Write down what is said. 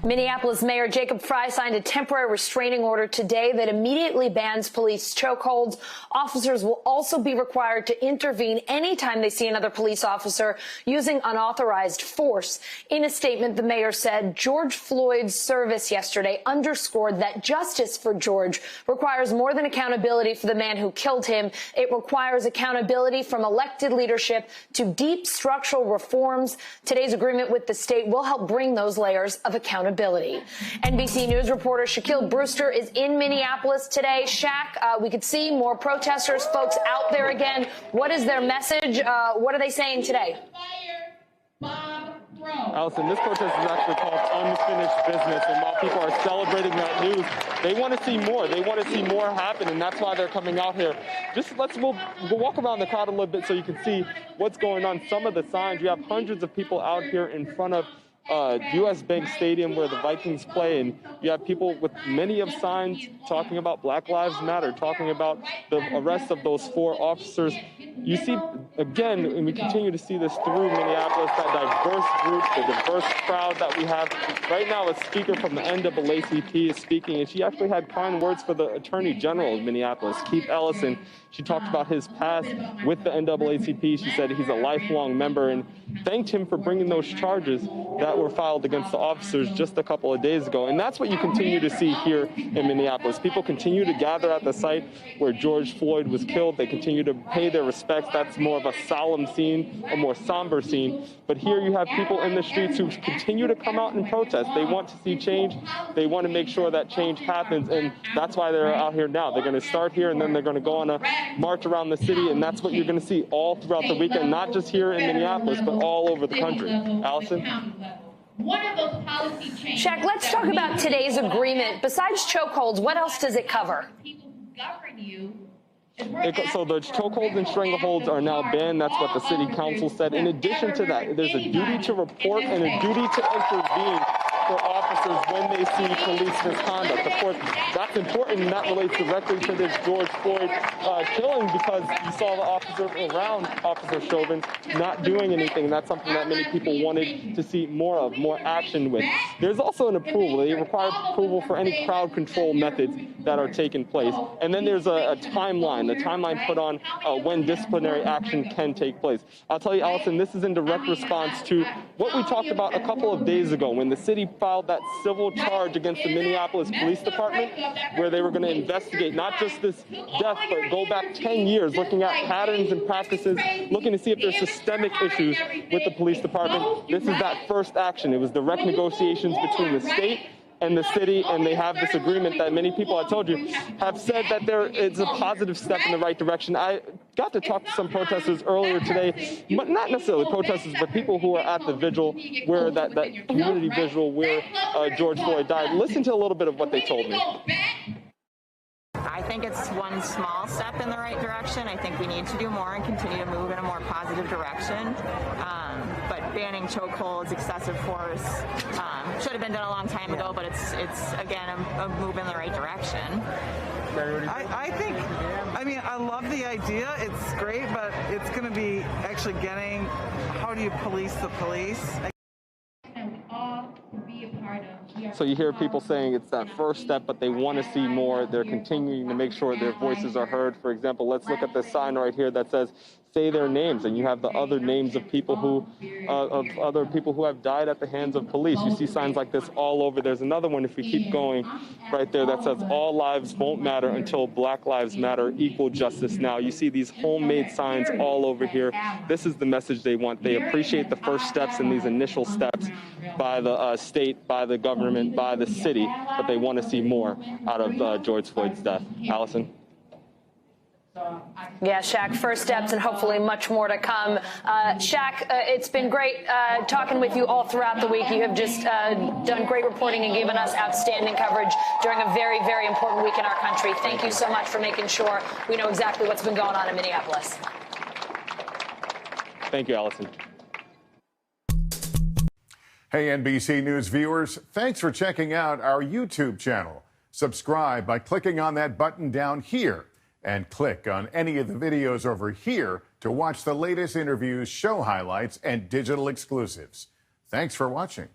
Minneapolis Mayor Jacob Frey signed a temporary restraining order today that immediately bans police chokeholds. Officers will also be required to intervene anytime they see another police officer using unauthorized force. In a statement, the mayor said Geroge Floyd's service yesterday underscored that justice for George requires more than accountability for the man who killed him. It requires accountability from elected leadership to deep structural reforms. Today's agreement with the state will help bring those layers of accountability. NBC News reporter SHAQUILLE Brewster is in Minneapolis today. Shaq, we could see more protesters, folks out there again. What is their message? What are they saying today? Allison, this protest is actually called Unfinished Business, and while people are celebrating that news, they want to see more. They want to see more happen, and that's why they're coming out here. We'll walk around the crowd a little bit so you can see what's going on. Some of the signs, you have hundreds of people out here in front of U.S. Bank Stadium where the Vikings play, and you have people with many of signs talking about Black Lives Matter, talking about the arrest of those 4 officers. You see, again, and we continue to see this through Minneapolis, that diverse group, the diverse crowd that we have. Right now, a speaker from the NAACP is speaking, and she actually had kind words for the Attorney General of Minneapolis, Keith Ellison. She talked about his past with the NAACP. She said he's a lifelong member and thanked him for bringing those charges that were filed against the officers just a couple of days ago. And that's what you continue to see here in Minneapolis. People continue to gather at the site where Geroge Floyd was killed. They continue to pay their respects. That's more of a solemn scene, a more somber scene. But here you have people in the streets who continue to come out and protest. They want to see change. They want to make sure that change happens. And that's why they're out here now. They're going to start here, and then they're going to go on a march around the city. And that's what you're going to see all throughout the weekend, not just here in Minneapolis, but all over the country. Allison? One of those policy changes. Shaq, let's talk about today's agreement. Besides chokeholds, what else does it cover? People who govern you. So the chokeholds and strangleholds are now banned. That's what the city council said. In addition to that, there's a duty to report and a duty to intervene for officers when they see police misconduct. Of course, that's important, and that relates directly to this Geroge Floyd killing, because you saw the officer around Officer Chauvin not doing anything, and that's something that many people wanted to see more of, more action with. There's also an approval. They require approval for any crowd control methods that are taking place. And then there's a timeline, put on when disciplinary action can take place. I'll tell you, Allison, this is in direct response to what we talked about a couple of days ago when the city filed that civil charge against the Minneapolis Police Department, where they were going to investigate not just this death, but go back 10 years, looking at patterns and practices, looking to see if there's systemic issues with the police department. This is that first action. It was direct negotiations between the state and the city, and they have this agreement that many people, I told you, have said that it's a positive step in the right direction. I got to talk to some protesters earlier today, but not necessarily protesters, but people who are at the vigil, where that community vigil where Geroge Floyd died. Listen to a little bit of what they told me. I think it's one small step in the right direction. I think we need to do more and continue to move in a more positive direction. But banning chokeholds, excessive force, should have been done a long time ago, but it's again, a move in the right direction. I love the idea. It's great, but it's going to be actually getting, how do you police the police? So you hear people saying it's that first step, but they want to see more. They're continuing to make sure their voices are heard. For example, let's look at this sign right here that says, say their names, and you have the other names of people who have died at the hands of police. You see signs like this all over. There's another one, if we keep going, right there that says, all lives won't matter until Black Lives Matter, equal justice now. You see these homemade signs all over here. This is the message they want. They appreciate the first steps and these initial steps by the state, by the government, by the city, but they want to see more out of Geroge Floyd's death. Allison? Yeah, Shaq, first steps and hopefully much more to come. Shaq, it's been great talking with you all throughout the week. You have just done great reporting and given us outstanding coverage during a very, very important week in our country. Thank you so much for making sure we know exactly what's been going on in Minneapolis. Thank you, Allison. Hey, NBC News viewers, thanks for checking out our YouTube channel. Subscribe by clicking on that button down here, and click on any of the videos over here to watch the latest interviews, show highlights, and digital exclusives. Thanks for watching.